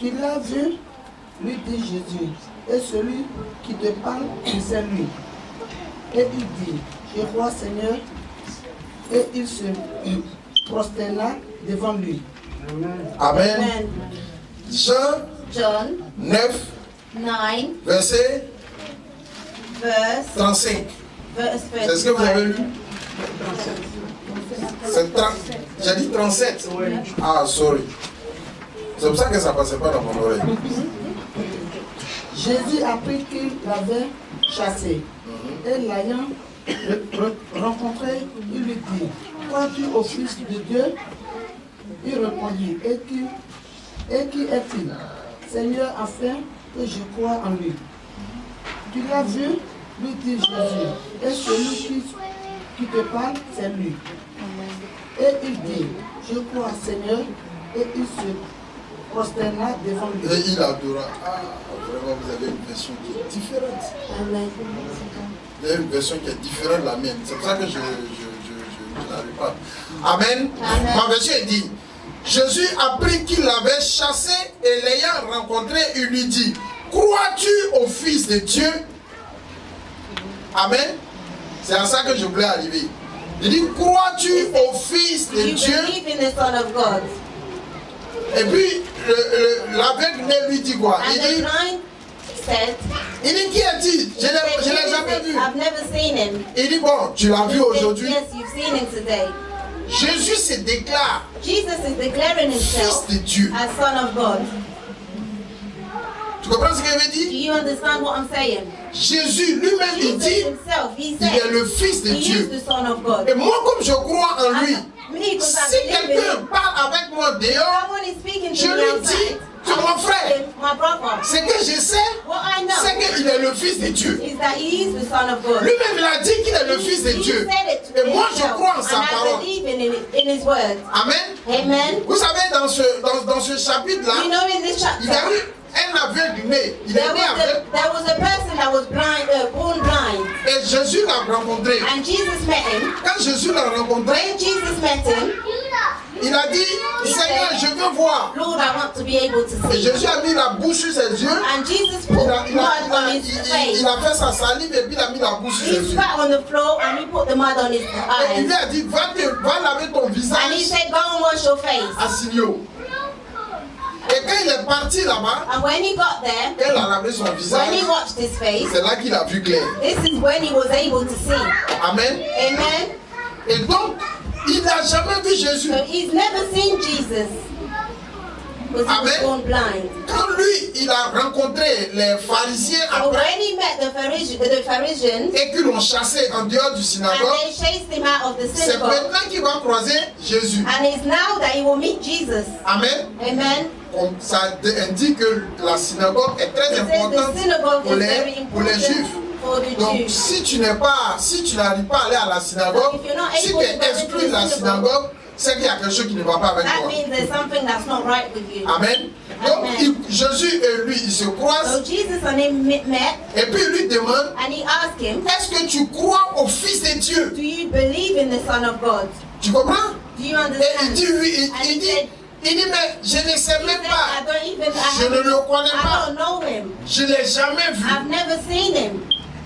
Tu l'as vu, lui dit Jésus, et celui qui te parle, c'est lui. Et il dit, je crois Seigneur, et il se prosterna devant lui. Amen. Amen. Jean 9, 9, verset 35. C'est ce que vous avez lu? J'ai dit 37. Ah, sorry. C'est pour ça que ça ne passait pas dans mon oreille. Jésus apprit qu'il l'avait chassé. Et l'ayant rencontré, il lui dit, crois-tu au Fils de Dieu? Il répondit, et qui est-il? Seigneur, afin que je croie en lui. Tu l'as vu, lui dit Jésus, et celui qui te parle, c'est lui. Et il dit, je crois Seigneur, et il se prosterna devant lui. Et il adora. Ah, vraiment, vous avez une version qui est différente. Amen. Vous avez une version qui est différente de la mienne. C'est pour ça que je n'arrive pas. Amen. Amen. Ma version dit, Jésus apprit qu'il l'avait chassé et l'ayant rencontré, il lui dit, crois-tu au Fils de Dieu? Amen. C'est à ça que je voulais arriver. Il dit, crois-tu au Fils de You Dieu? believe in the Son of God. Et puis, l'aveugle lui dit quoi? And Il the dit, blind said, qui est-il? Je ne l'ai jamais vu. I've never seen him. Il dit, bon, tu l'as vu He said, aujourd'hui. yes, you've seen him today. Jésus se déclare Jesus is declaring himself Fils de Dieu. as Son of God. Tu comprends ce qu'il veut Do dire? you understand what I'm saying? Jésus lui-même, il Jesus dit, himself, he il est said, le Fils de he is Dieu. the Son of God. Et moi, comme je crois en lui, Me, because I si believe in quelqu'un him. parle avec moi dehors, Someone is speaking je to me lui dis, outside. tu es mon frère. My brother. Ce que je sais, What I know c'est qu'il est le Fils de Dieu. is that he is the Son of God. Lui-même, il a dit qu'il est le Fils de He Dieu. said it to Et moi, je himself, crois en sa and I parole. believe in his word. Amen. Amen. Vous savez, dans ce chapitre-là, You know, in this il y a chapter, eu un aveugle né. Il est there né was aveugle. a person that was blind, born blind, Et Jésus l'a rencontré. and Jesus met him. Quand Jésus l'a rencontré, When Jesus met him, il a dit, Seigneur, je veux voir. Lord, I want to be able to Et see. Jésus a mis la bouche sur ses yeux. And Jesus put mud on his face. Il a fait sa salive et puis il a mis la bouche sur ses He yeux. spat on the floor and he put the mud on his Et il lui eyes. a dit, va laver ton And he visage said, go and wash your face. à Silio. Et quand il est parti là-bas, And when he got there, elle a lavé son when visage. he washed his face, C'est là qu'il a vu clair. this is when he was able to see. Amen. Amen. Et donc, il n'a jamais vu Jésus. So he's never seen Jesus because he was Amen. born blind. Quand lui, il a rencontré les pharisiens So après when he met the Phariseans et qu'ils l'ont chassé en dehors du and synagogue, they chased him out of the c'est synagogue, maintenant qu'il va croiser Jésus. and it's now that he will meet Jesus. Amen. Amen. Comme ça indique que la synagogue est très It says importante the synagogue pour is very les Juifs. important for the Donc, Jews. si tu n'arrives pas à aller à la synagogue, So if you're not si able tu to es go exclu into de la the synagogue, c'est qu'il y a quelque chose qui ne va pas avec That toi. means there's something that's not right with you. Amen. Donc, Amen. Jésus et lui, ils se croisent So Jesus and him met et puis il lui demande, and he asked him, est-ce que tu crois au Fils de Dieu? do you believe in the Son of God? Tu comprends? Do you Et il understand? dit, oui, And il he dit, said, mais je ne sais he même said, I pas. don't even, Je ne le connais I pas. don't know him. Je ne l'ai jamais vu. I've never seen him.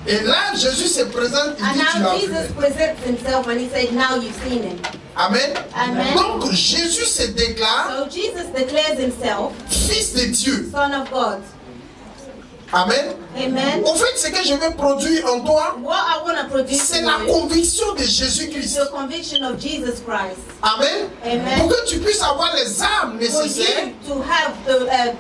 Et là, Jésus se présente, il And dit, tu now l'as vu. Jesus presents himself and he said, now you've seen him. Amen. Amen. Donc, Jésus se déclare So Jesus declares himself Fils de Dieu. Son of God. Amen. Amen. En fait, ce que je veux produire en toi, What I want to produce c'est in la you conviction de is Jésus-Christ. the conviction of Jesus Christ. Amen. Amen. Pour que tu puisses avoir les armes For nécessaires you to have the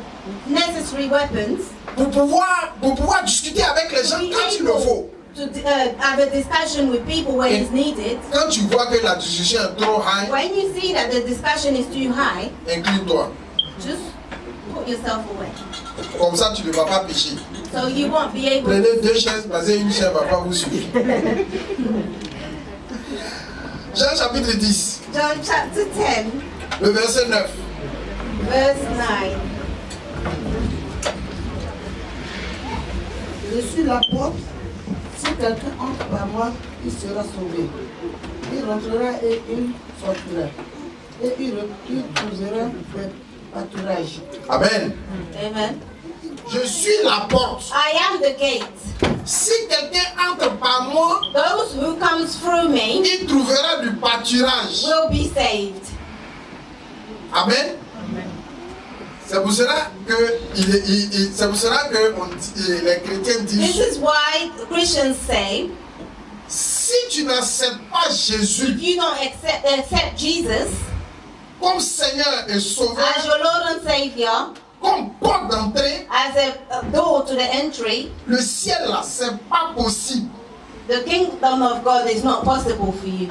necessary weapons pour pouvoir discuter avec les gens to be quand il le faut. able to have a discussion with people when it's needed. Quand tu vois que la discussion est trop high, When you see that the discussion is too high, incline-toi. just put yourself away. Comme ça, tu ne vas pas pécher. So you won't be able Prenez 2 chaises, parce qu'une chaise ne va pas vous suivre. Jean chapitre 10, John chapter 10, le verset 9. verse 9. Je suis la porte. Si quelqu'un entre par moi, il sera sauvé. Il rentrera et il sortira. Et il trouvera des pâturages. Amen. Amen. Je suis la porte. I am the gate. Si quelqu'un entre par moi, Those who comes through me il trouvera du pâturage. will be saved. Amen. C'est pour cela que, c'est pour cela que les chrétiens This disent, is why Christians say, si tu n'acceptes pas Jésus if you don't accept Jesus comme Seigneur et Sauveur, as your Lord and Savior, comme porte d'entrée, as a door to the entry, le ciel là, c'est pas possible. the kingdom of God is not possible for you.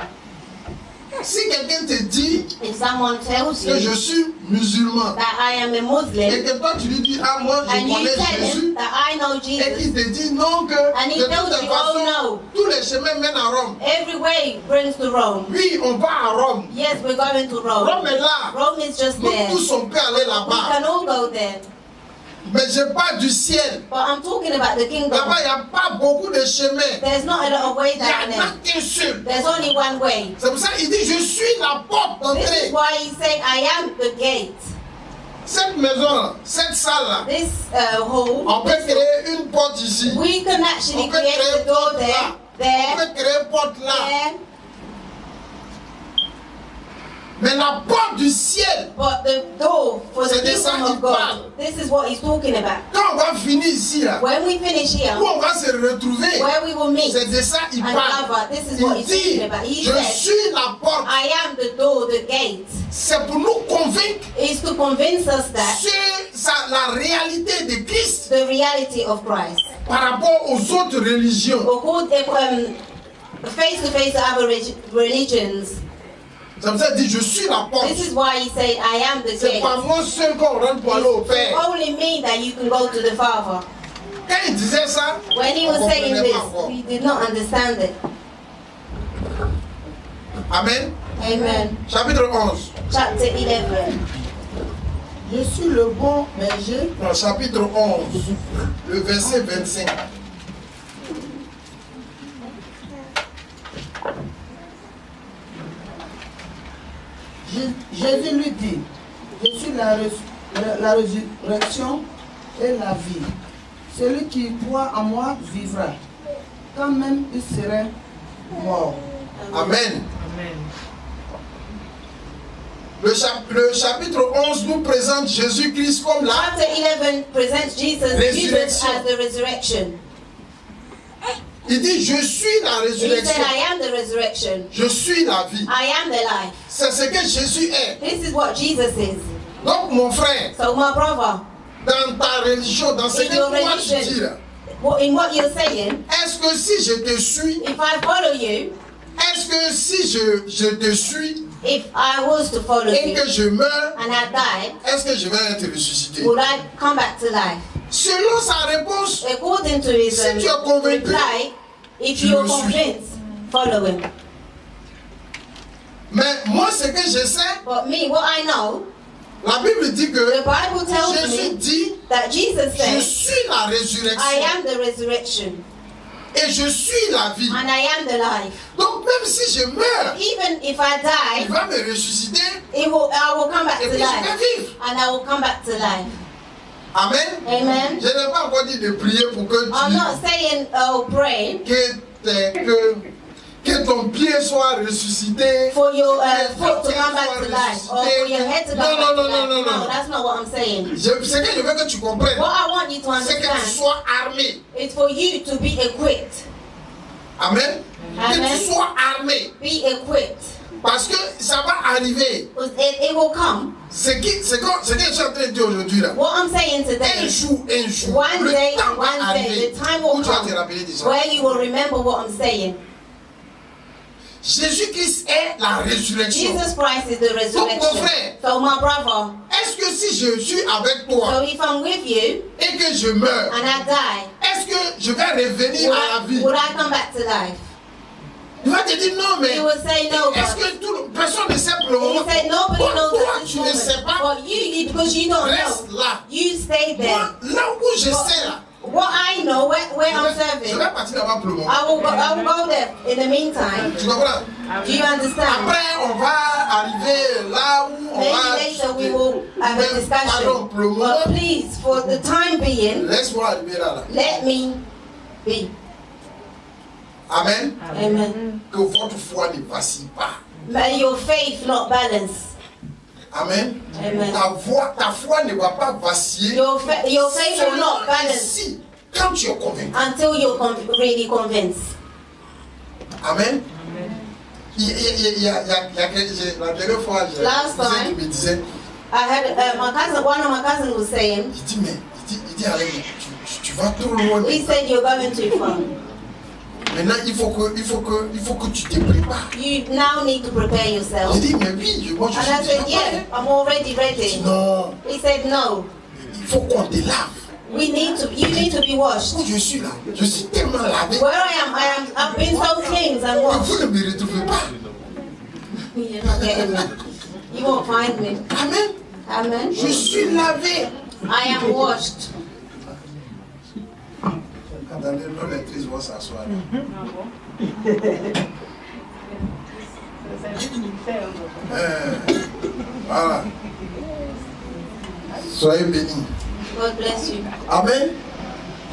Si quelqu'un te dit If someone tells que je you suis musulman that I am a et Muslim que toi tu lui dis, ah moi je and you connais tell Jésus, him that I know et Jesus, qu'il te dit non que And he de tells toute you, façon oh, no. tous les chemins mènent à Rome. every way brings to Rome. Oui, on va à Rome. Yes, we're going to Rome Rome. est là. Rome is just Nous there. tous on peut aller We là-bas. can all go there. Mais je parle du ciel. But I'm talking about the kingdom. Là-bas, il n'y a pas beaucoup de chemins. There's not a lot of ways Il n'y down en a there. qu'un seul. There's only one way. C'est pour ça qu'il dit, je suis la porte This is d'entrée. why he said, I am the gate. Cette maison, cette salle-là, This hall, on peut créer une porte ici. we can actually On peut create créer the une door porte there, là. On there, peut créer une porte là. there. Mais la porte du ciel, But the door for the C'est de ça kingdom qu'il of God, parle. this is what he's talking about. quand on va finir ici, là, When we finish here, où on va se retrouver, where we will meet c'est de ça qu'il and parle. cover, this is what Il he's dit, talking about. He je said, suis la porte. I am the door, the gate. C'est pour nous convaincre Is to convince us that sur la réalité de Christ the reality of Christ. par rapport aux autres religions. Face to face to other religions. C'est pour ça qu'il dit, je suis la porte. This is why he said, I am the C'est gate. pas moi seul qu'on rentre pour aller au It's Père. only me that you can go to the Father. Quand il disait ça, When he on was saying comprenait this, pas encore. we did not understand it. Amen. Amen. Chapitre 11. Chapter 11. Je suis le bon berger. Non, chapitre 11, le verset 25. Jésus lui dit, je suis la résurrection et la vie. Celui qui croit en moi vivra, quand même il serait mort. Amen. Le chapitre 11 nous présente Jésus-Christ comme la... Chapter 11 presents Jesus Resurrection. as the resurrection. Il dit, je suis la He said, résurrection. I am the resurrection. Je suis la vie. I am the life. C'est ce que Jésus est. This is what Jesus is. Donc mon frère, So my brother, dans ta religion, dans ce In que your toi tu religion. dis là, in what you're saying, est-ce que si je te suis, if I follow you, est-ce que si je te suis if I was to follow et you que je meurs, and I died, est-ce que je vais être ressuscité? would I come back to life? Selon sa réponse, According to his Si tu es convaincu, reply, if tu you're le suis. convinced, follow him. mais moi ce que je sais, But me, what I know, la Bible dit the que Bible tells Jésus me dit, that Jesus je said, suis la I résurrection am the resurrection et je suis la vie. and I am the life. Donc même si je meurs, Even if I il die, va me ressusciter I will come back et to puis je life. vais vivre. And I will come back to life. Amen. Amen. Je n'ai pas encore dit de prier pour que I'm not saying, oh, pray que ton pied soit ressuscité. for your que foot ta to come tête back soit to life or ressuscitée. for your head to come Non, back non, to non, life. non, non, non. That's not what I'm saying. Ce que je veux que tu comprennes, What I want you to c'est que tu understand sois armé. is for you to be equipped. Amen. Que Amen. tu sois armé. Be equipped. Parce que ça va arriver. Because it will come. Ce que je suis en train de dire aujourd'hui là. What I'm saying Un today, jour, one le day, temps va one day, arriver the time où will tu vas te come rappeler de ça. where you will remember what I'm saying. Jésus-Christ est la résurrection. Jesus Christ is the Donc, mon resurrection. frère, So my brother, est-ce que si je suis avec toi so if I'm with you et que je meurs, and I die, est-ce que je vais revenir à la vie? would I come back to life? Il va te dire non, mais He will say no. est-ce But que personne ne sait pour le he moment? said nobody Toi, knows toi, at this tu ne sais moment. pas. But you because you don't Reste know. là. You stay there. Moi, là où je sais là, What I know, where where I'm Je serving. vais partir là-bas pour le moment. I will go there in the meantime. Tu comprends? Do you understand? Après, on va arriver là où on Maybe va... later we will have a Pardon, discussion. pour le moment, But please, for the time being, laisse-moi arriver là. let me be. Amen. Amen. Que votre foi ne vacille pas. May your faith not balance. Amen. Amen. Ta foi ne va pas vaciller. Your faith will not balance Ici, quand tu es convaincu. until you're really convinced. Amen. Il y a la dernière fois, Last time, me disait, I had one of my cousins was saying, il dit, mais, Alain, tu vas trop loin. he said you're going too far. Maintenant, il faut que tu te prépares. You now need to prepare yourself. J'ai dit, mais oui, moi je And I suis said, yeah, I'm already ready. Non, He said, no, il faut qu'on te lave. you need to be washed. Où je suis là, je suis tellement lavé Where I've been so cleansed and que washed. vous ne me retrouvez pas. You're not getting me. You won't find me. Amen. Amen. Je suis lavé. I am washed. Attendez, nos lectrices vont s'asseoir. Voilà. Soyez bénis. God bless you. Amen.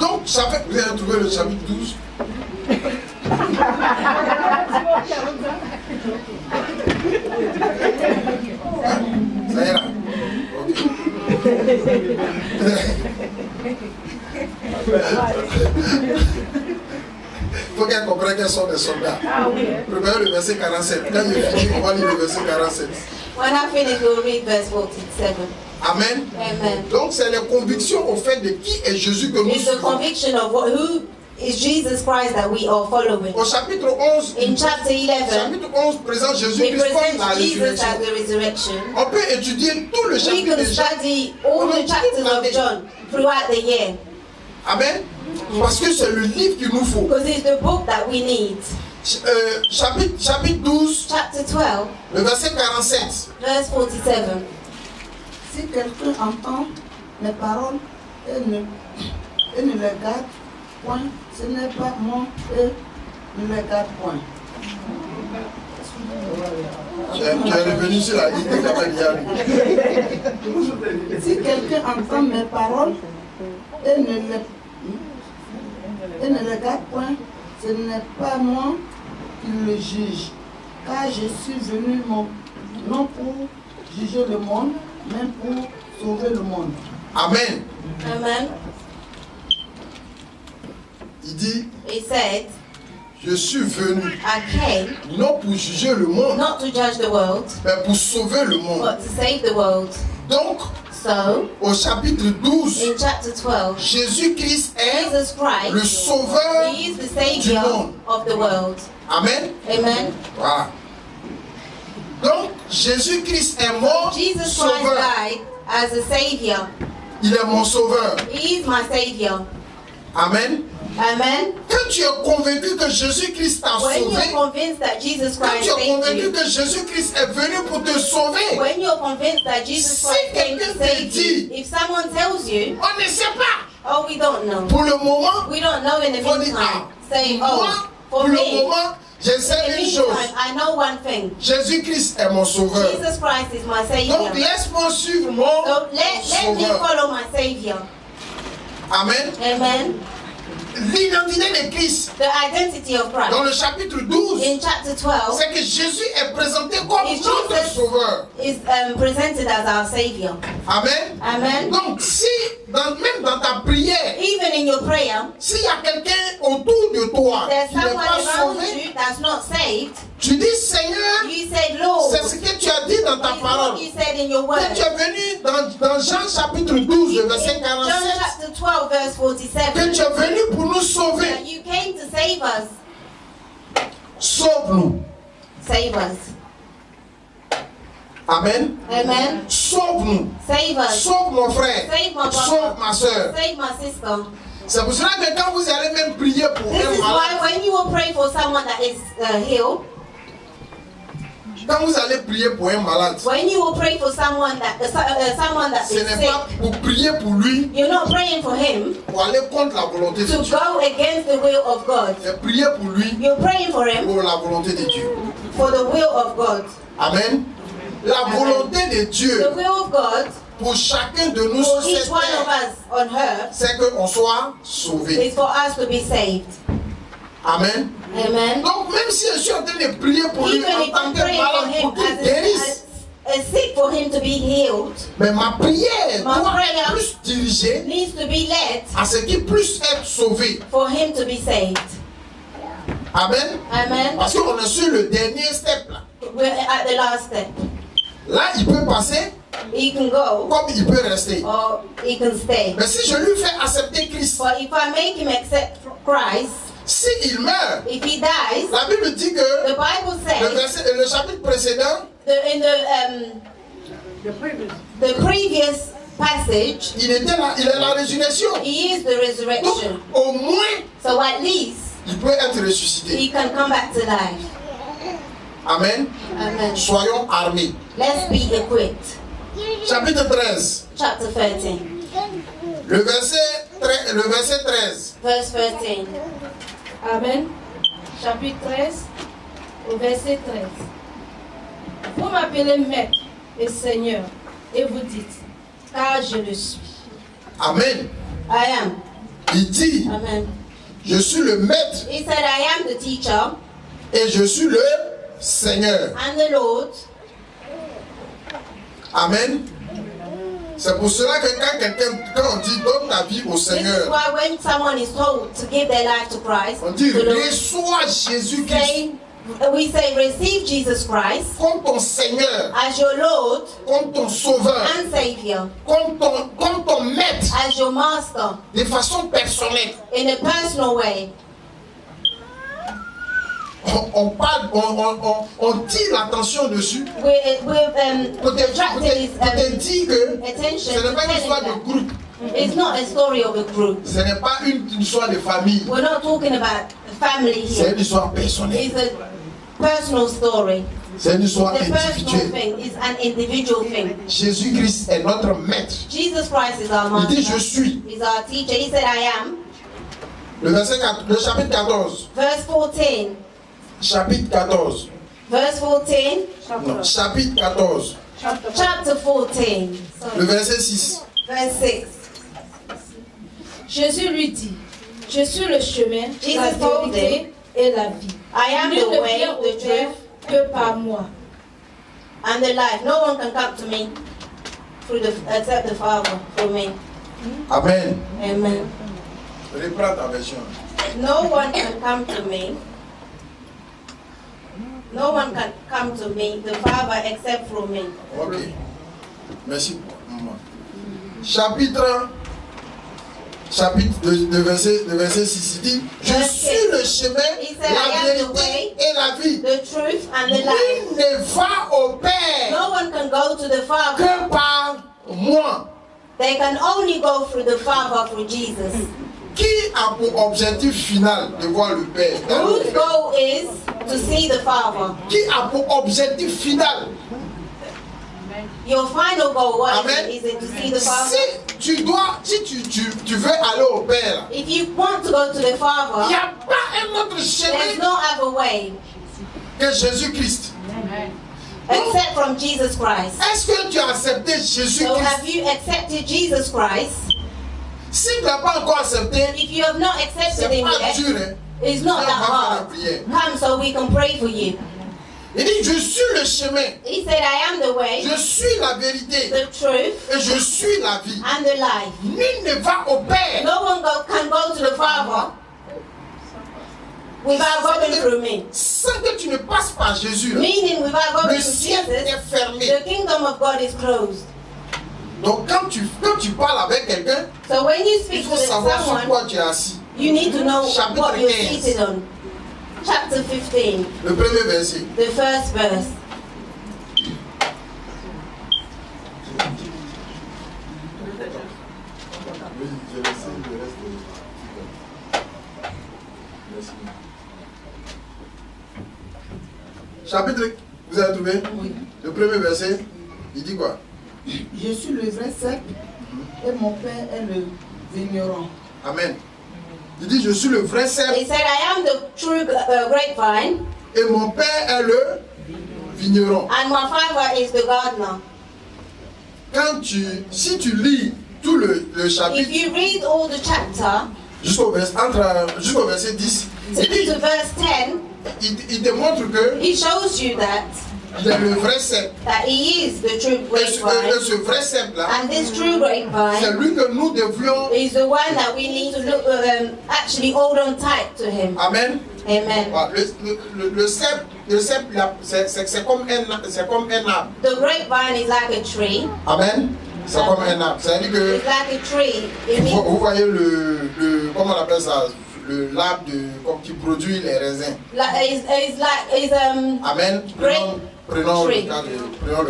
Donc, ça fait que vous avez trouvé le chapitre 12. Hein? Ça ira. Ok. Il faut qu'elle comprenne quels sont les soldats. Préparez le verset 47. Quand il est fini, on va lire le verset 47. When I finish, we'll read verse 47. Amen. Amen. Donc, c'est les convictions au fait de qui est Jésus que nous It's the suivons. conviction of who is Jesus Christ that we are following. Au chapitre 11, In chapter 11, chapitre 11 présente we Jésus-Christ comme la present Jesus résurrection. as the resurrection. On peut étudier tout le We chapitre can de Jean. study all the chapters of John throughout the year Amen. Parce que c'est le livre qu'il nous faut. because it's the book that we need. Chapitre 12, Chapter 12, le verset 47. verse 47. Si quelqu'un entend mes paroles et ne les garde point, ce n'est pas moi et ne les garde point. Tu es revenu sur la ligne de Gabriel. Si quelqu'un entend mes paroles et ne les garde point, ce n'est pas moi qui le juge, car je suis venu non pour juger le monde, mais pour sauver le monde. Amen. Amen. Il dit, He said, je suis venu I came non pour juger le monde, not to judge the world, mais pour sauver le monde. but to save the world. Donc, So, au chapitre 12, in chapter 12, Jésus-Christ est Jesus Christ, le sauveur. He is the Savior of the world. Amen. Amen. Voilà. Donc, Jésus-Christ est mort, Jesus Christ sauveur. died as a Savior. Il est mon sauveur. He is my Savior. Amen. Amen. Quand tu es convaincu que Jésus-Christ t'a When sauvé, you're convinced that Jesus quand Christ tu es saved convaincu you, que Jésus-Christ est venu pour te sauver, when you're convinced that Jesus Si Christ came to quelqu'un te save you, dit, if someone tells you, on ne sait pas. oh, we don't know. Pour le moment, We don't know in the faut dire, meantime. Say, moi, oh, pour for le me, moment, je in sais the une meantime, chose. I know one thing. Jésus-Christ est mon sauveur. Jesus Christ is my Donc, Savior. laisse-moi suivre mon So let me sauveur. follow my Savior. Amen. Amen. L'identité de Christ, The identity of Christ. dans le chapitre 12, In chapter 12, c'est que Jésus est présenté comme is notre Jesus sauveur. is presented as our Savior. Amen. Amen. Donc, si, même dans ta prière, Even in your prayer, s'il y a quelqu'un autour de toi there's qui n'est someone pas around sauvé, you that's not saved. tu dis, Seigneur, You said, Lord, c'est ce que tu as dit dans ta it's parole. what you said in your word. Que tu es venu dans Jean chapitre 12, le verset In John 47, chapter 12, verse que 47, tu es venu pour nous that sauver. you came to save us. Sauve-nous. Save us. Amen. Amen. Sauve-nous. Save us. Sauve mon frère. Save my brother. Sauve ma soeur. Save my sister. C'est pour cela que quand vous allez même prier pour This un is why malade, when you will pray for someone that is healed, Quand vous allez prier pour un malade, When you will pray for someone that ce is n'est pas sick, pour prier pour lui, you're not praying for him pour aller contre la volonté de to Dieu. go against the will of God. C'est prier pour lui, You're praying for him pour la volonté de Dieu. for the will of God. Amen. La volonté de Dieu The will of God pour chacun de nous for sur each cette one of terre, us on earth c'est qu'on soit sauvé. is for us to be saved. Amen. Amen. Donc même si je suis en train de prier pour lui Even en if tant I'm que praying for malade, him pour qu'il guérisse, as sick for him to be healed, mais ma prière My doit prayer être plus dirigée needs to be led à ce qu'il puisse être sauvé. for him to be saved. Amen. Amen. Parce qu'on est sur le dernier step là. We're at the last step. Là, il peut passer He can go comme il peut rester. or he can stay. Mais si je lui fais accepter Christ, But if I make him accept Christ, s'il meurt, if he dies, la Bible dit que the Bible says le chapitre précédent, in the previous passage, il était là, il est la résurrection. he is the Donc, resurrection. au moins, So at least il peut être ressuscité. he can come back to life. Amen. Amen. Soyons armés. Let's be equipped. Chapitre 13, Chapter 13, le verset 13. verse 13. Amen. Chapitre 13, au verset 13. Vous m'appelez Maître et Seigneur, et vous dites, car je le suis. Amen. I am. Il dit, Amen. je suis le maître He said, I am the teacher et je suis le Seigneur. and the Lord. Amen. C'est pour cela que quand on dit donne ta vie au This is Seigneur, why when someone is told to give their life to Christ, on dit to the Lord, reçois Jésus-Christ we say, receive Jesus Christ comme ton Seigneur, as your Lord comme ton Sauveur, and Savior, comme ton Maître, as your Master, de façon personnelle. in a personal way. On parle, on tire l'attention dessus pour te Attracted his dire que attention ce to n'est pas une histoire telling de that groupe, it's not a story of a group. ce n'est pas une histoire de famille, We're not talking about a family c'est here. une histoire personnelle, It's a personal story. c'est une histoire The personal individuelle. thing is an individual thing. Jésus-Christ est notre Maître. Jesus Christ is our Il master. dit je suis. He's our teacher. He said, I am. Le chapitre 14. Verse 14. Chapitre 14. Verse 14. Non, chapitre 14. Chapter 14. Le verset 6. Verse 6. Jésus lui dit, je suis le chemin, la Jesus told vérité et la vie. I am Nul the ne way, vient au the Père truth, que par moi. and the life. No one can come to me except the Father through me. Amen. Amen. Reprends ta version. No one can come to me. No one can come to me, the Father, except through me. Ok. Merci. Maman. Chapitre de verset 6, il dit, je suis le chemin, He said, la I am the vérité way, et la vie. the truth, and the life. Nul ne va au Père No one can go to the Father. que par moi. They can only go through the Father, through Jesus. Qui a pour objectif final de voir le Père? Whose goal is to see the Father? Qui a pour objectif final? Your final goal, what Amen. is it to see the Father? Si tu veux aller au Père, If you want to go to the il n'y Father, a pas un autre there's chemin no other way que Jésus-Christ. except from Jesus Christ. Est-ce que tu as accepté So Jésus-Christ? have you accepted Jesus Christ? Si tu n'as pas encore accepté, If you have not accepted c'est Him pas yet, dur. Hein? it's not On that va faire la hard. prière. Come so we can pray for you. Il dit, je suis le chemin, He said, I am the way, je suis la vérité the truth, et je suis la vie. and the life. Nul ne va au Père No one can go to the Father without going through me. sans que tu ne passes par Jésus. Là. Meaning, without going Le through ciel est Jesus, fermé. the kingdom of God is closed. Donc quand tu parles avec quelqu'un, So when you il speak faut to savoir sur someone, quoi tu es assis. you need to know Chapitre what you're 15. seated on. Chapter 15, Le premier verset. the first verse. Chapitre Vous avez trouvé? Oui. Le premier verset, il dit quoi? Je suis le vrai cep et mon père est le vigneron. Amen. Il dit, je suis le vrai He cep said, I am the true grapevine, et mon père est le vigneron. and my father is the gardener. Si tu lis tout le If chapitre you read all the chapter, jusqu'au verset 10, to verse 10, il démontre que he shows you that il est le vrai cep. he is the true Et ce grapevine, vrai cep là, and this true c'est grapevine lui que nous devions. is the one that we need to look, actually hold on tight to him. Amen. Amen. Voilà, le cep là, c'est comme un arbre. The grapevine is like a tree. Amen. C'est comme un arbre. C'est-à-dire que It's like a tree. It means vous voyez comment on appelle ça, l'arbre qui produit les raisins. Amen. Prenons le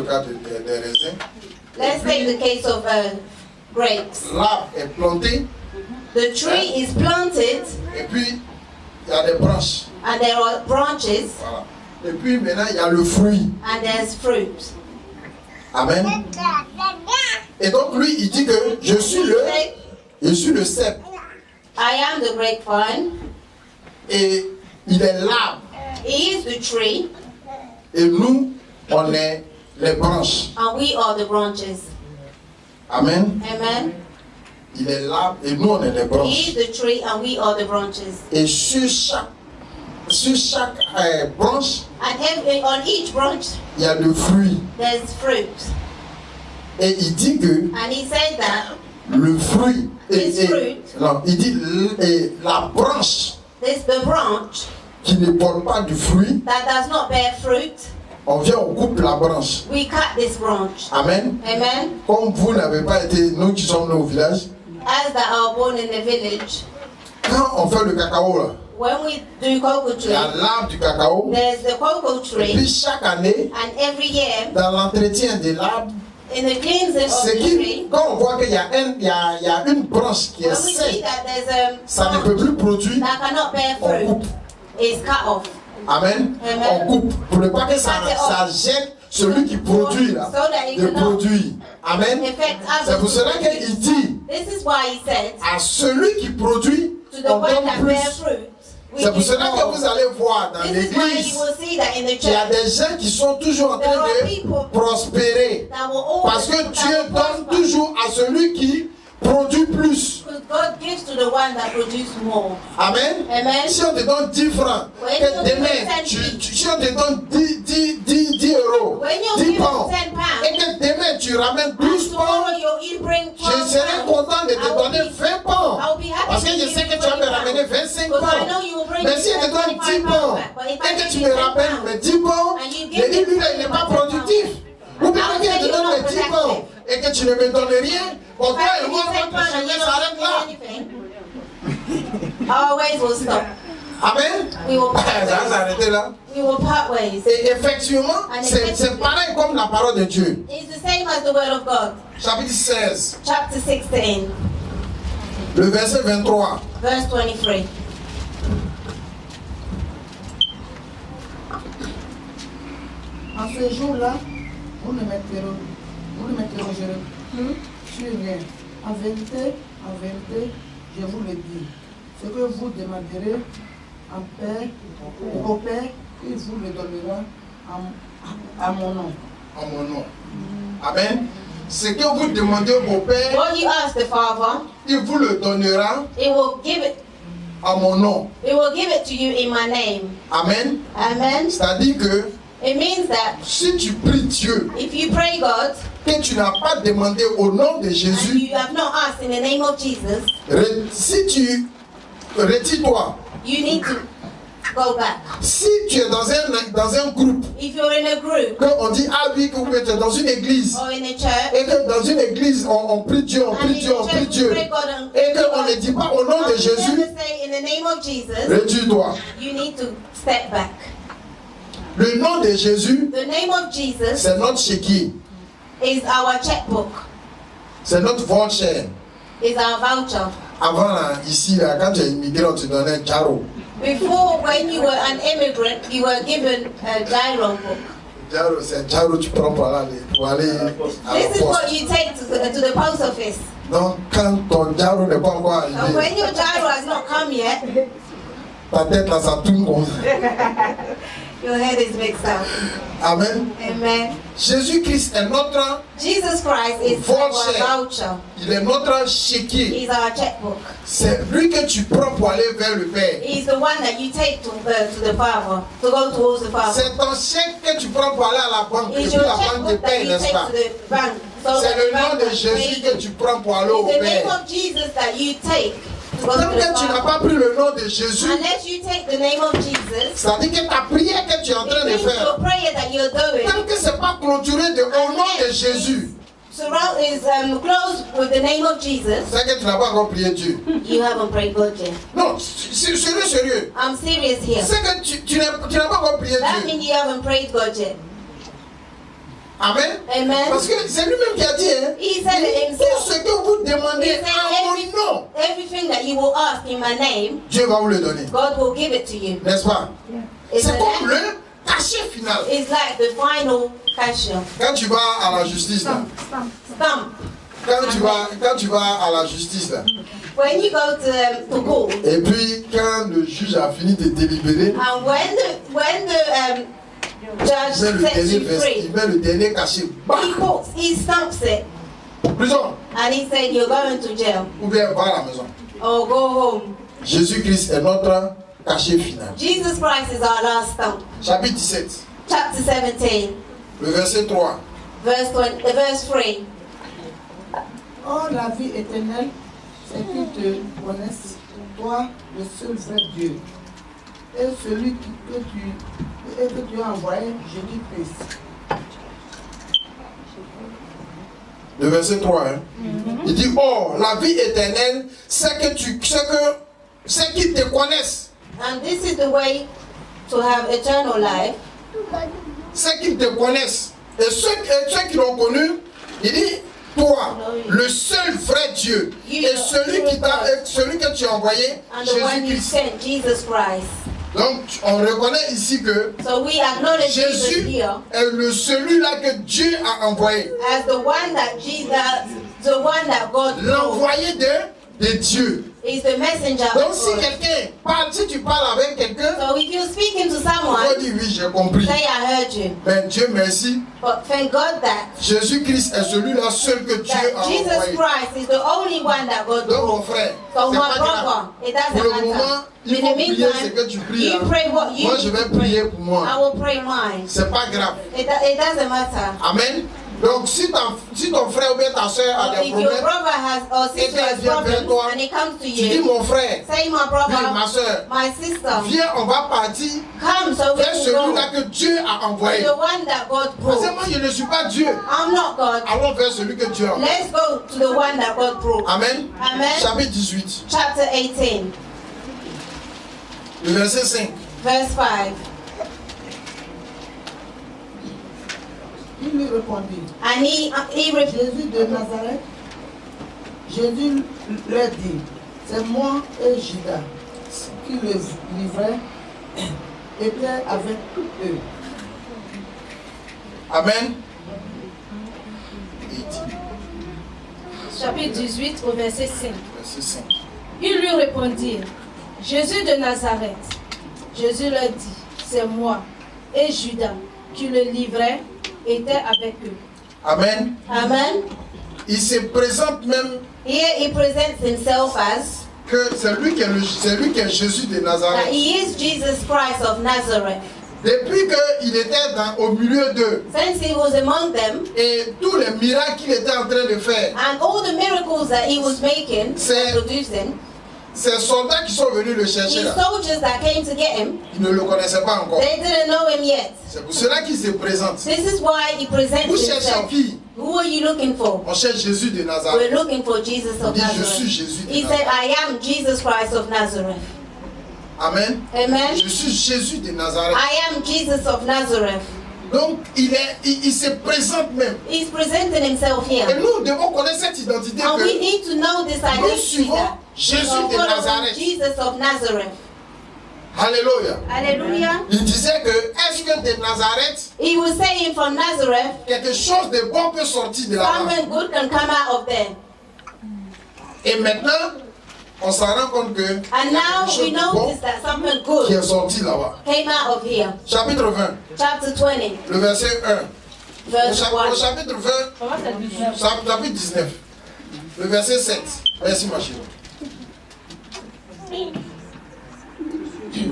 cas des raisins. Let's take the case of grapes. L'arbre est planté The tree is planted et puis il y a des branches. and there are branches Voilà. Et puis maintenant il y a le fruit. and there's fruit. Amen. Et donc lui il dit que je suis le cep I am the grapevine. et il est l'arbre He is the tree et nous on est les branches. and we are the branches. Amen. Amen. Il est l'arbre et nous on est les He branches. is the tree and we are the branches. Et sur chaque branche, And on each branch il y a le fruit. there's fruit. Et il dit que And he said that le fruit, This fruit. non, il dit la branche this the branch qui ne porte pas du fruit, that does not bear fruit, on vient, on coupe la branche. we cut this branch. Amen. Amen. Comme vous n'avez pas été, nous qui sommes au village, As that are born in the village, quand on fait le cacao là, when we do cocoa il y a tree, l'arbre du cacao. there's the cocoa Et puis tree, chaque année, and every year dans l'entretien de l'arbre, in the cleansing of c'est the qui, tree, quand on voit qu'il y a une branche qui est when we see sèche, that there's ça ne a peut branch plus produire, that cannot bear on fruit, coupe. is cut off. Amen. Amen. On coupe pour ne pas que ça gêne celui qui produit là, So that it de cannot produire. Amen. affect C'est pour others. cela qu'il dit This is why he said, à celui qui produit, to the on one donne that bear plus. fruit, we C'est pour give cela que more. vous allez voir dans This is why l'église, you will see that in the il y a church, des gens qui sont toujours en train There are de people prospérer. that will always Parce que that Dieu will donne prosper. toujours à celui qui produit plus. Because God gives to the one that produces more. Amen. Amen. Si on te donne 10 francs, When que you give demain, 10 si on te donne 10 euros, When you 10 give pounds, 10 pounds, et que demain tu ramènes and 12 tomorrow pounds, you bring 12 je serai pounds, content de te I will donner be- 20 pounds. I will be happy Parce que to je give sais you que tu vas me 20 ramener pounds. 25 Because I pounds. know you will bring Mais si je te donne 10 pounds, back. But if et I que give tu you me 10 rappelles pounds, mes 10 pounds, and you le give me lui il n'est pas 10 productif. Ou bien I'll que je tell te you donne not les 10 pounds et que tu ne me donnes rien, bon, toi et moi, notre chemin s'arrête là. Our ways will stop. Amen. We will part Ça va ways. s'arrêter là. We will part ways. Et effectivement, c'est pareil comme la parole de Dieu. It's the same as the word of God. Chapitre 16, Chapter 16, le verset 23. verse 23. En ce jour-là, vous ne m'interrogerez plus sur rien. En vérité, je vous le dis. Ce que vous demanderez au Père, il vous le donnera à mon nom. En mon nom. Amen. Ce que vous demandez au Père, What you ask the Father, il vous le donnera it will give it. en mon nom. It will give it to you in my name. Amen. Amen. C'est-à-dire que It means that si tu pries Dieu, if you pray God que tu n'as pas demandé au nom de and Jésus, you have not asked in the name of Jesus, si tu retire-toi, you need to go back. si tu es dans un groupe, If you're in a group qu'on dit ah oui, que tu es dans une église, or in a church, et que dans une église, on prie Dieu, on and prie in Dieu, on the prie church Dieu, we pray God and et qu'on ne dit pas au nom de and you Jésus, never say in the name of Jesus, retire-toi. you need to step back. Le nom de Jésus, The name of Jesus c'est notre chéquier, is our checkbook, c'est notre voucher. is our voucher. Avant, là, ici, là, quand tu es immigré, on te donnait un carreau. Before, when you were an immigrant, you were given a gyro book. Jaro, c'est Jaro, tu prends pour aller à la This is what poste. you take to the post office. Donc, quand ton Jaro n'est pas encore And arrivé, when your gyro has not come yet, ta tête là, ça tourne comme ça. your head is mixed up. Amen. Amen. Jésus-Christ est notre, Jesus Christ is our voucher. il est notre chéquier. He's our checkbook. C'est lui que tu prends pour aller vers le Père. He's the one that you take to the Father, to go towards the Father. C'est ton chèque que tu prends pour aller à la banque et It's puis your la banque te checkbook that paye, you n'est-ce take pas? to the bank. So C'est that le the bank nom de can Jésus pay que tu prends pour aller au you. It's the name Père. of Jesus that you take to go to Tant the que tu n'as Father. pas pris le nom de Jésus, Unless you take the name of Jesus, c'est-à-dire que ta prière que tu es en train it de means faire, your prayer that you're doing tant que ce n'est pas clôturé au nom de Jésus, is closed with the name of Jesus, c'est que tu n'as pas encore prié Dieu. you haven't prayed God yet. Non, c'est sérieux. I'm serious here. C'est que tu n'as pas encore prié That Dieu. means you haven't prayed God yet. Amen. Amen. Parce que c'est lui-même qui a dit, hein, He said it tout himself. ce que vous demandez He said en mon nom, everything that you will ask in my name, Dieu va vous le donner. God will give it to you. N'est-ce pas? Isn't C'est comme it? le cachet final. It's like the final cashier. Quand tu vas à la justice, là, Stamp. quand tu vas à la justice, là, When you go to court, et puis quand le juge a fini de délibérer, and when the judge sets you free, il met le dernier cachet. he stamps it, Prison, and he said you're going to jail ou bien va à la maison. or go home. Jésus-Christ est notre cachet final. Jesus Christ is our last stamp. Chapitre 17, Chapter 17, le verset 3. verse 3. Or, la vie éternelle, c'est qu'ils te connaissent, toi, le seul vrai Dieu, et celui que tu as envoyé, Jésus-Christ. Le verset 3, hein? Il dit, oh, la vie éternelle, c'est qu'ils te connaissent. And this is the way to have eternal life. C'est qu'ils te connaissent. Et ceux qui l'ont connu, il dit, toi, le seul vrai Dieu, et celui que tu as envoyé, And the one you Jésus-Christ. sent, Jesus Christ. Donc, on reconnaît ici que So we acknowledge Jesus Jésus here est celui-là que Dieu a envoyé. as the one that God told L'envoyé de Dieu. is the messenger Donc, of si God. quelqu'un parle, si tu parles avec quelqu'un, So if you're speaking to il faut someone, dire oui, j'ai compris. say I heard you. Mais Dieu merci, But thank God that Jésus-Christ est celui-là seul que Dieu a Jesus envoyé. Christ is the only one that God Donc, mon brought. frère, So c'est my pas grave. brother, it Pour le doesn't moment, matter. il In faut the prier ce meantime, que tu pries. you hein. pray what you Moi, je vais prier pour I moi. will pray mine. C'est pas grave. It doesn't matter. Amen. Donc, si ton frère ou bien ta soeur a So des if your problèmes, brother has or sister has vient vers problems toi, and it comes to tu dis you, mon frère, say my oui, brother, ma soeur, my sister, viens, on va partir come so we vers can go. celui-là que Dieu a envoyé. The one that God Parce que brought. moi, je ne suis pas Dieu. I'm not God. Allons vers celui que Dieu a envoyé. Let's go to the one that God brought. Amen. Amen. Chapitre 18, Chapter 18, le verset 5. verse 5. Il lui répondit, And he replied, Jésus de Nazareth. Jésus leur dit, c'est moi et Judas qui le livrait, était avec eux. Amen. Chapitre 18 au verset 5. Verset 5. Ils lui répondirent, Jésus de Nazareth. Jésus leur dit, c'est moi. Et Judas, qui le livrait, était avec eux. Amen. Amen. Il se présente même Here he presents himself as que c'est lui qui est Jésus de that Nazareth. he is Jesus Christ of Nazareth. Depuis qu'il était au milieu d'eux Since he was among them, et tous les miracles qu'il était en train de faire, and all the miracles that he was making, C'est- producing, ces soldats qui sont venus le chercher these là, soldiers that came to get him, ils ne le connaissaient pas encore. they didn't know him yet. C'est pour cela qu'il se présente. This is why he presents Vous cherchez himself. qui? Who are you looking for? On cherche Jésus de We're Nazareth. looking for Jesus Il of dit, je suis Nazareth. Jésus de He said, Nazareth. I am Jesus Christ of Nazareth. Amen. Amen. Je suis Jésus de Nazareth. I am Jesus of Nazareth. Donc, il se présente même. He's presenting himself Et here. nous devons connaître cette identité And we que need to know this nous identity suivons that Jésus we are de following Nazareth. Jesus of Nazareth. Alléluia. Hallelujah. Il disait que, est-ce que de Nazareth, He was saying from Nazareth, quelque chose de bon peut sortir de là-bas? something good can come out of there. Et maintenant, on s'en rend compte que And now quelque chose we de bon notice that something qui good est sorti là-bas. came out of here. Chapitre 20, Chapter 20, le verset 1. Au verse au 1. chapitre 20, chapitre 19, le verset 7. Merci ma chérie.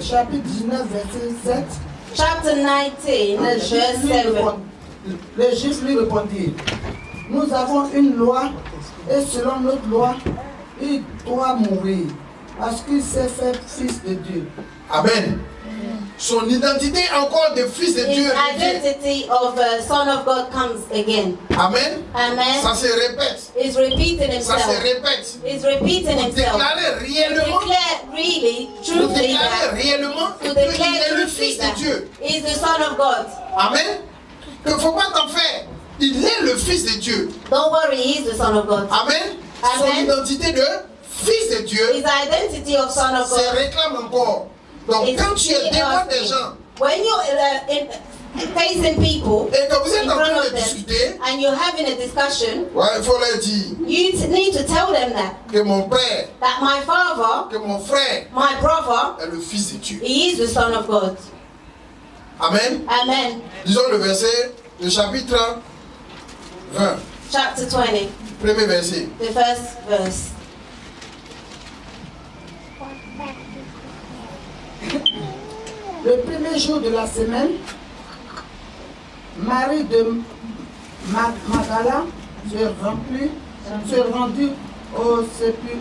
Chapitre 19, verset 7. Chapter 19, verse 7. Les Juifs lui répondirent, nous avons une loi et selon notre loi, il doit mourir parce qu'il s'est fait fils de Dieu. Amen. Son identité encore de fils de Dieu His revient. identity of Son of God comes again. Amen. Amen. Ça se répète. He's repeating Ça se himself. répète. He's repeating Pour himself. déclarer réellement, Declare really, pour truthfully déclarer that. réellement To qu'il declare est le truthfully fils de that Dieu. he's the Son of God. Amen. Il ne faut pas t'en faire. Il est le fils de Dieu. Don't worry, he's the Son of God. Amen. Son Amen. identité de fils de Dieu His identity of Son of se God réclame encore. Donc is quand tu es still devant des asking. gens When you're facing people et que vous êtes in en front train of de them discuter, and you're having a discussion, ouais, il faut leur dire you need to tell them que mon père, that my father, que mon frère my brother, est le fils de Dieu. he is the Son of God. Amen. Amen. Disons le verset, le chapitre 20, Chapter 20, premier verset. the first verse. Le premier jour de la semaine, Marie de Magdala se rendit au sépulcre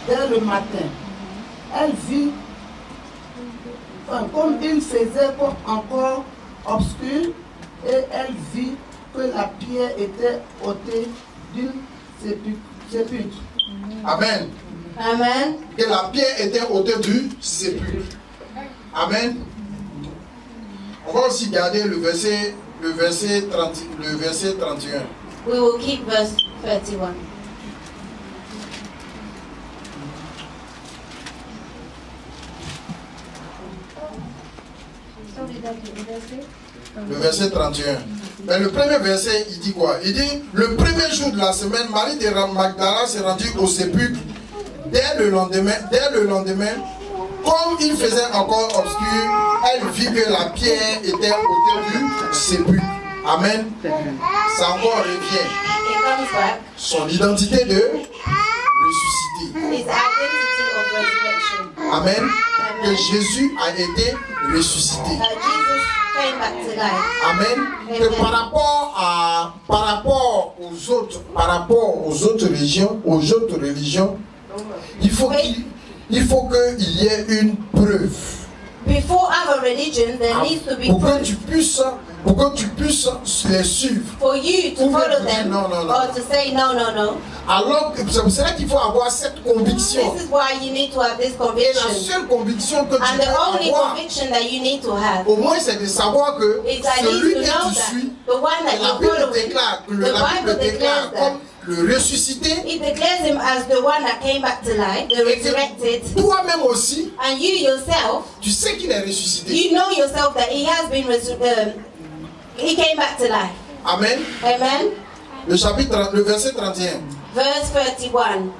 dès le matin. Elle vit, comme il faisait encore obscur, et elle vit que la pierre était ôtée d'une sépulcre. Amen. Amen. Que la pierre était ôtée du sépulcre. Amen. On va aussi garder le verset 31. We will keep verse 31. Le verset 31. Mais le premier verset, il dit quoi? Il dit, le premier jour de la semaine, Marie de Magdala s'est rendue au sépulcre dès le lendemain, comme il faisait encore obscur, elle vit que la pierre était ôtée du sépulcre. Amen. Ça encore revient. It comes back. Son identité de ressuscité. His identity of resurrection. Amen. Que Jésus a été ressuscité. That Jesus came back to life. Amen. Que par rapport aux autres religions, il faut qu'il y ait une preuve. Before other religion, there needs to be Pour que proof tu puisses les suivre. for you to follow them No. or to say no. Alors, c'est pour cela qu'il faut avoir cette conviction. This is why you need to have this Et la conviction. seule conviction que tu And the peux only avoir, conviction that you need to have au moins, c'est de savoir que is that you celui need que to know tu that suis, the one that la you're Bible following, déclare, the Bible declares that. comme le ressuscité, It declares him as the one that came back to life, the et que resurrected. toi-même aussi, And you yourself, tu sais qu'il est ressuscité. you know yourself that he has been he came back to life. Amen. Amen. Le verset 31. Verse 31.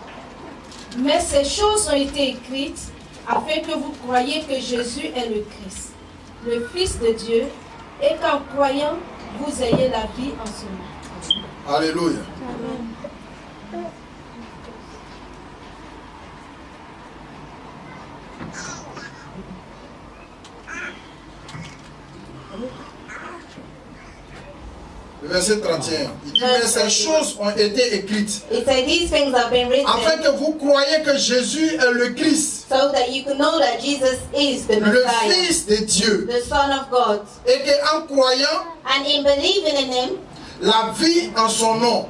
Mais ces choses ont été écrites afin que vous croyiez que Jésus est le Christ, le Fils de Dieu, et qu'en croyant, vous ayez la vie en son nom. Alléluia. Le verset 31. Il dit, mais ces choses ont été écrites It said these things have been afin written que vous croyiez que Jésus est le Christ, so that you can know that Jesus is the le Messiah, Fils de Dieu, the Son of God. et qu'en croyant, And in believing in him, la vie en son nom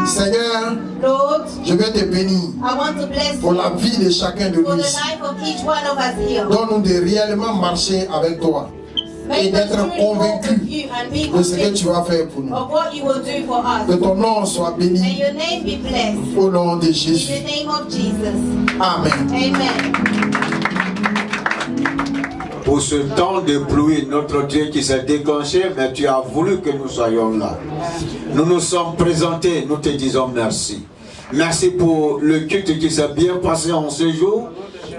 Seigneur, Lord, je vais te bénir I want to bless pour you la vie de chacun de for nous the ici. life of each one of us here. Donne-nous de réellement marcher avec toi et Make us d'être truly walk with convaincus you and be de ce que tu convinced vas faire pour nous. of what you will do for Que us. ton nom soit May béni your name be blessed. au nom de In Jésus. the name of Jesus. Amen. Amen. Pour ce temps de pluie, notre Dieu qui s'est déclenché, mais tu as voulu que nous soyons là. Nous nous sommes présentés, nous te disons merci. Merci pour le culte qui s'est bien passé en ce jour.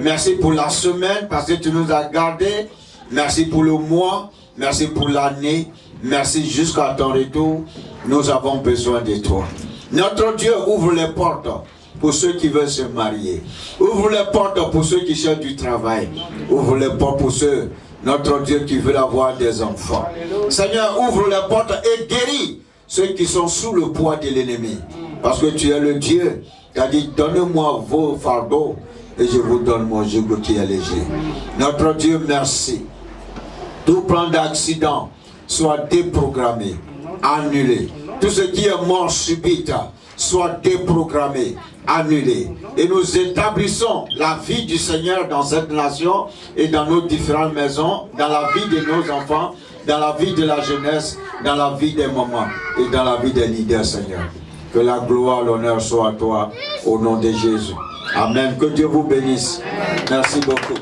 Merci pour la semaine parce que tu nous as gardés. Merci pour le mois. Merci pour l'année. Merci jusqu'à ton retour. Nous avons besoin de toi. Notre Dieu ouvre les portes pour ceux qui veulent se marier. Ouvre les portes pour ceux qui cherchent du travail. Ouvre les portes pour ceux, notre Dieu, qui veut avoir des enfants. Seigneur, ouvre les portes et guéris ceux qui sont sous le poids de l'ennemi. Parce que tu es le Dieu qui a dit, donnez-moi vos fardeaux et je vous donne mon joug qui est léger. Notre Dieu, merci. Tout plan d'accident soit déprogrammé, annulé. Tout ce qui est mort subite soit déprogrammé, annulé. Et nous établissons la vie du Seigneur dans cette nation et dans nos différentes maisons, dans la vie de nos enfants, dans la vie de la jeunesse, dans la vie des mamans et dans la vie des leaders, Seigneur. Que la gloire, l'honneur soit à toi, au nom de Jésus. Amen. Que Dieu vous bénisse. Merci beaucoup.